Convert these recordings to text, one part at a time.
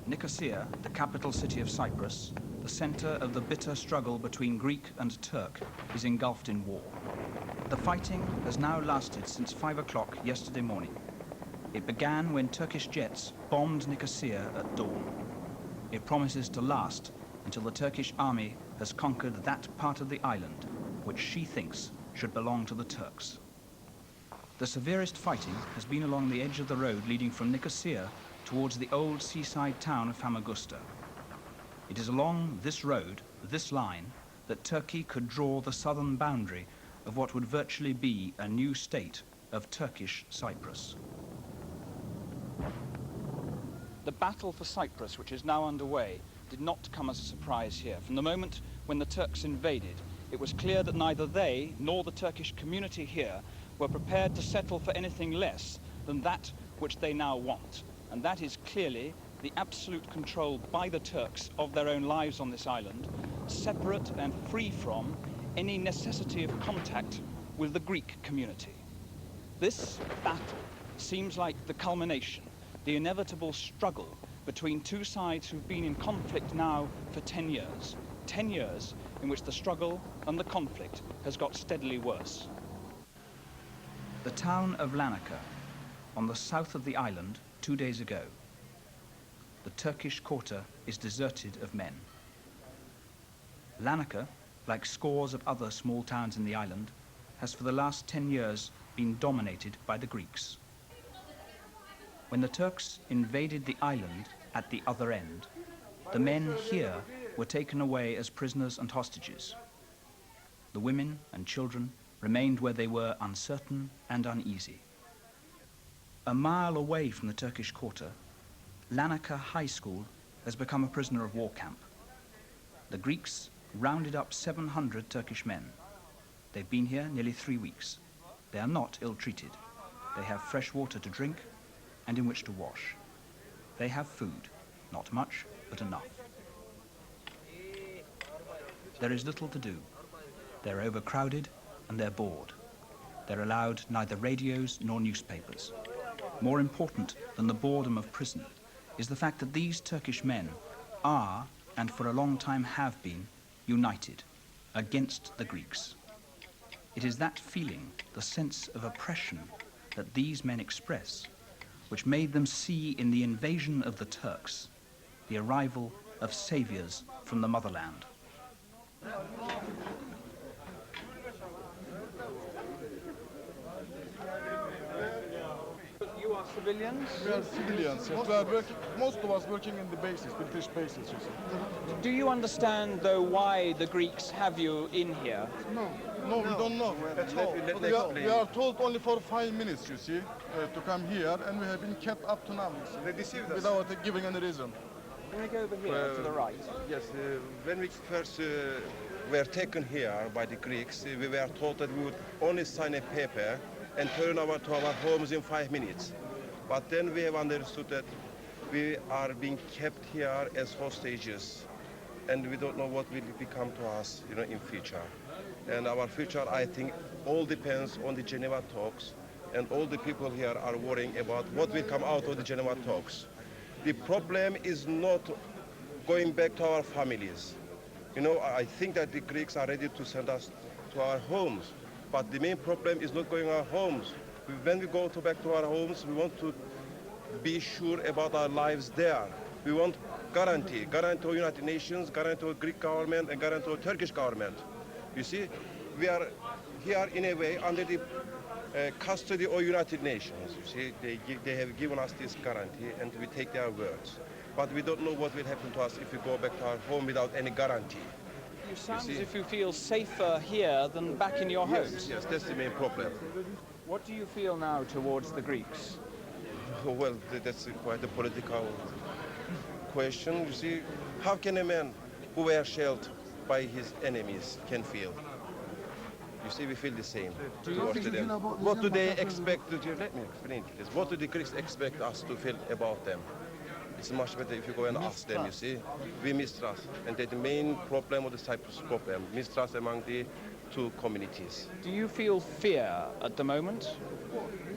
Nicosia, the capital city of Cyprus, the center of the bitter struggle between Greek and Turk, is engulfed in war. The fighting has now lasted since 5 o'clock yesterday morning. It began when Turkish jets bombed Nicosia at dawn. It promises to last until the Turkish army has conquered that part of the island which she thinks should belong to the Turks. The severest fighting has been along the edge of the road leading from Nicosia towards the old seaside town of Famagusta. It is along this road, this line, that Turkey could draw the southern boundary of what would virtually be a new state of Turkish Cyprus. The battle for Cyprus, which is now underway, did not come as a surprise here. From the moment when the Turks invaded, it was clear that neither they nor the Turkish community here were prepared to settle for anything less than that which they now want. And that is clearly the absolute control by the Turks of their own lives on this island, separate and free from any necessity of contact with the Greek community. This battle seems like the culmination, the inevitable struggle between two sides who've been in conflict now for 10 years. 10 years in which the struggle and the conflict has got steadily worse. The town of Lanaka, on the south of the island, 2 days ago. The Turkish quarter is deserted of men. Lanaka, like scores of other small towns in the island, has for the last 10 years been dominated by the Greeks. When the Turks invaded the island at the other end, the men here were taken away as prisoners and hostages. The women and children remained where they were, uncertain and uneasy. A mile away from the Turkish quarter, Lanaka High School has become a prisoner of war camp. The Greeks rounded up 700 Turkish men. They've been here nearly 3 weeks. They are not ill-treated. They have fresh water to drink and in which to wash. They have food, not much, but enough. There is little to do. They're overcrowded and they're bored. They're allowed neither radios nor newspapers. More important than the boredom of prison is the fact that these Turkish men are, and for a long time have been, united against the Greeks. It is that feeling, the sense of oppression that these men express, which made them see in the invasion of the Turks the arrival of saviors from the motherland. You are civilians? We are civilians, yes. We are working, most of us working in the bases, British bases, you see. Do you understand, though, why the Greeks have you in here? No, we don't know at all. We are told only for 5 minutes, you see, to come here, and we have been kept up to now, They deceived us. without giving any reason. Can we go over here to the right? Yes, when we first were taken here by the Greeks, we were told that we would only sign a paper and turn over to our homes in 5 minutes. But then we have understood that we are being kept here as hostages, and we don't know what will become to us, in future. And our future, I think, all depends on the Geneva talks, and all the people here are worrying about what will come out of the Geneva talks. The problem is not going back to our families. I think that the Greeks are ready to send us to our homes, but the main problem is not going to our homes. When we go back to our homes, we want to be sure about our lives there. We want guarantee to United Nations, guarantee to Greek government, and guarantee to Turkish government. You see, we are here in a way under the custody of United Nations. You see, they have given us this guarantee, and we take their words. But we don't know what will happen to us if we go back to our home without any guarantee. You sound as if you feel safer here than back in your homes. Yes, that's the main problem. What do you feel now towards the Greeks? Well, that's quite a political question. You see, how can a man who were shelled by his enemies can feel? You see, we feel the same towards them. What do they expect? Let me explain this. What do the Greeks expect us to feel about them? It's much better if you go and ask them, you see. We mistrust. And that's the main problem of the Cyprus problem, mistrust among the two communities. Do you feel fear at the moment?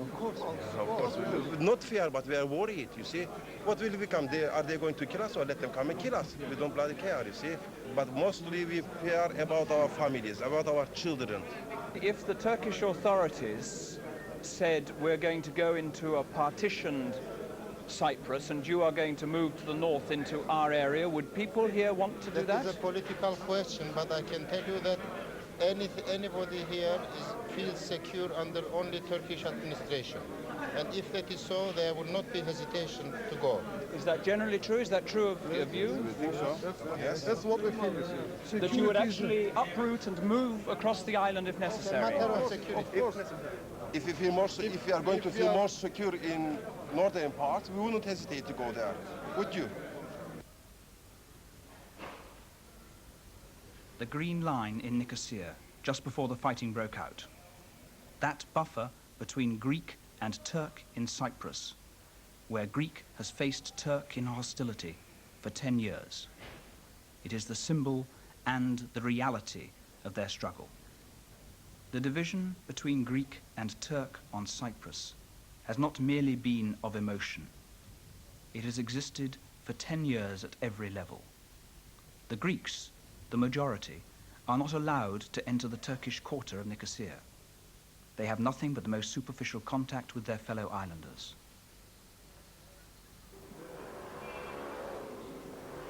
Of course. Yeah, of course. Not fear, but we are worried, you see. What will become? Are they going to kill us or let them come and kill us? We don't bloody care, you see. But mostly we fear about our families, about our children. If the Turkish authorities said we're going to go into a partitioned Cyprus and you are going to move to the north into our area, would people here want to do that? That is a political question, but I can tell you that anybody here feels secure under only Turkish administration. And if that is so, there will not be hesitation to go. Is that generally true? Is that true of you? We think so. Yes, that's what we feel. That you would actually uproot and move across the island if necessary? Matter of security. If we are going to feel more secure in northern parts, we will not hesitate to go there. Would you? The green line in Nicosia, just before the fighting broke out. That buffer between Greek and Turk in Cyprus, where Greek has faced Turk in hostility for 10 years. It is the symbol and the reality of their struggle. The division between Greek and Turk on Cyprus has not merely been of emotion. It has existed for 10 years at every level. The Greeks, the majority, are not allowed to enter the Turkish quarter of Nicosia. They have nothing but the most superficial contact with their fellow islanders.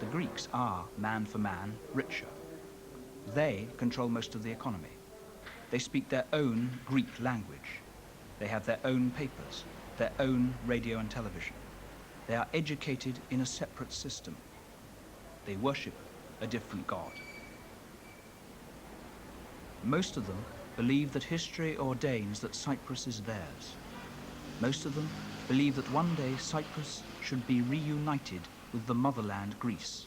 The Greeks are, man for man, richer. They control most of the economy. They speak their own Greek language. They have their own papers, their own radio and television. They are educated in a separate system. They worship a different God. Most of them believe that history ordains that Cyprus is theirs. Most of them believe that one day Cyprus should be reunited with the motherland Greece.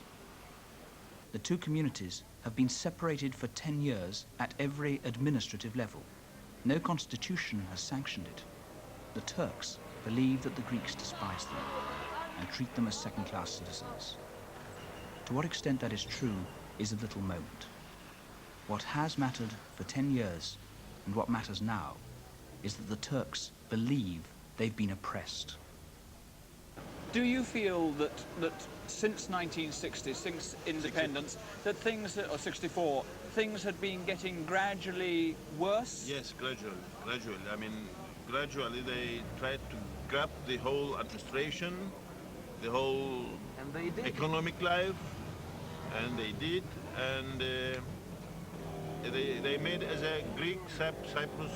The two communities have been separated for 10 years at every administrative level. No constitution has sanctioned it. The Turks believe that the Greeks despise them and treat them as second-class citizens. To what extent that is true is of little moment. What has mattered for 10 years and what matters now is that the Turks believe they've been oppressed. Do you feel that since 1960, since independence, that things, or 64, things had been getting gradually worse? Yes, gradually. I mean, gradually they tried to grab the whole administration, the whole economic life, and they did, and they made as a Greek Cyprus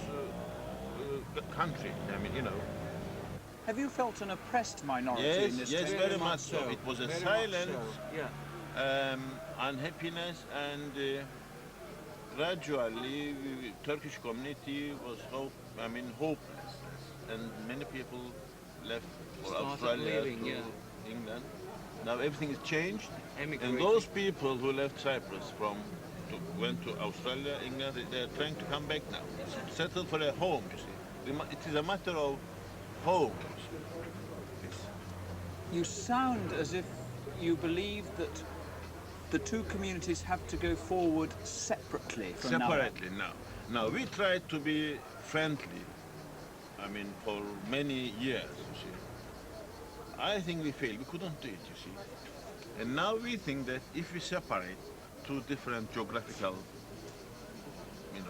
country. I mean, you know. Have you felt an oppressed minority in this Yes, country? very much so. It was a silent unhappiness, and gradually Turkish community was hopeless, and many people left for Australia to England. Now everything is changed, and those people who left Cyprus went to Australia, England, they're trying to come back now, settle for a home. You see, it is a matter of home. You sound as if you believe that the two communities have to go forward separately from Separately now. Now, we tried to be friendly, I mean, for many years, you see. I think we failed. We couldn't do it, you see. And now we think that if we separate two different geographical,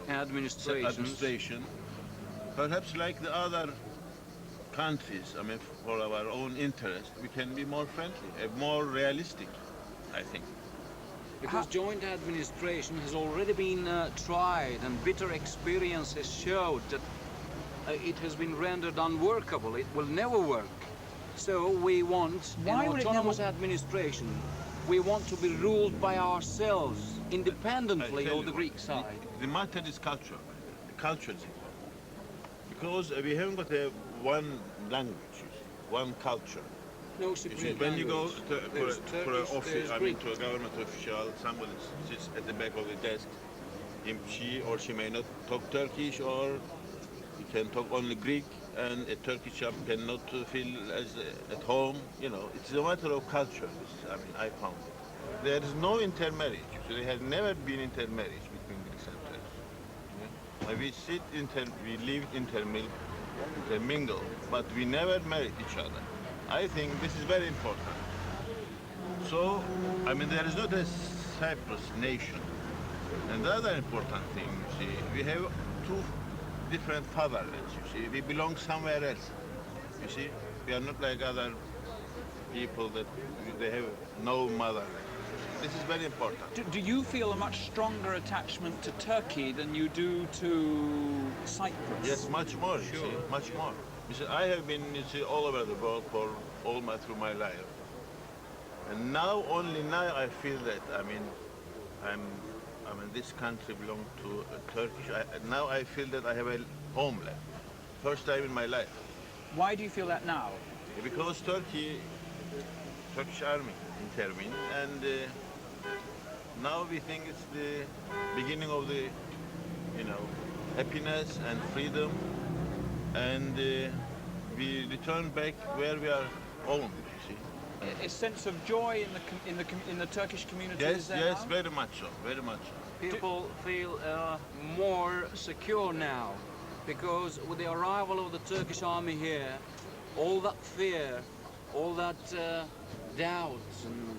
administration, perhaps like the other countries, I mean, for our own interest, we can be more friendly, more realistic, I think. Because joint administration has already been tried, and bitter experiences showed that it has been rendered unworkable. It will never work. So we want an autonomous administration. We want to be ruled by ourselves, independently of the Greek side. The matter is culture. The culture is important. Because we haven't got one language, one culture. No Cypriot when you go language. for an office, to a government official, somebody sits at the back of the desk, She or she may not talk Turkish, or he can talk only Greek, and a Turkish job cannot feel as at home. You know, it's a matter of culture. I mean, I found it. There is no intermarriage. So there has never been intermarriage between Greeks and Turks. Yeah? We live intermingle, but we never married each other. I think this is very important. So, I mean, there is not a Cyprus nation. And the other important thing, you see, we have two different fatherlands, you see. We belong somewhere else, you see. We are not like other people that they have no motherland. This is very important. Do you feel a much stronger attachment to Turkey than you do to Cyprus? Yes, much more, you see, much more. You see, I have been, you see, all over the world for through my life. And now, only now I feel that, I mean, this country belongs to Turkish. Now I feel that I have a homeland. First time in my life. Why do you feel that now? Because Turkish Army intervened, and now we think it's the beginning of the, you know, happiness and freedom, and we return back where we are owned. You see. A sense of joy in the Turkish community. Yes, is there yes, now? very much so, very much so. People feel more secure now, because with the arrival of the Turkish army here, all that fear, all that doubts, and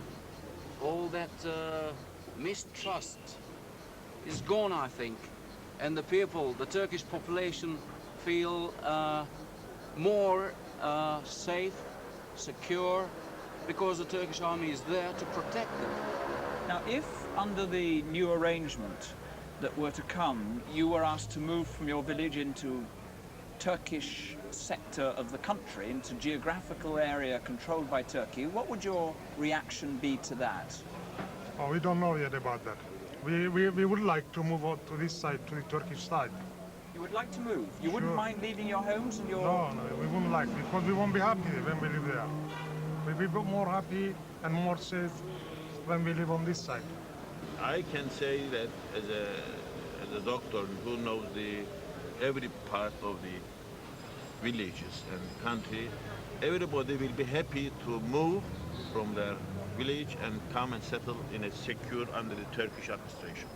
all that mistrust is gone, I think. And the people, the Turkish population, feel more safe, secure, because the Turkish army is there to protect them. Now, if under the new arrangement that were to come, you were asked to move from your village into Turkish sector of the country, into geographical area controlled by Turkey, what would your reaction be to that? Oh, we don't know yet about that. We would like to move on to this side, to the Turkish side. You would like to move? You wouldn't mind leaving your homes and your... No, we wouldn't like, because we won't be happy when we live there. We'll be more happy and more safe when we live on this side. I can say that as a doctor who knows every part of the villages and country, everybody will be happy to move from their village and come and settle in a secure under the Turkish administration.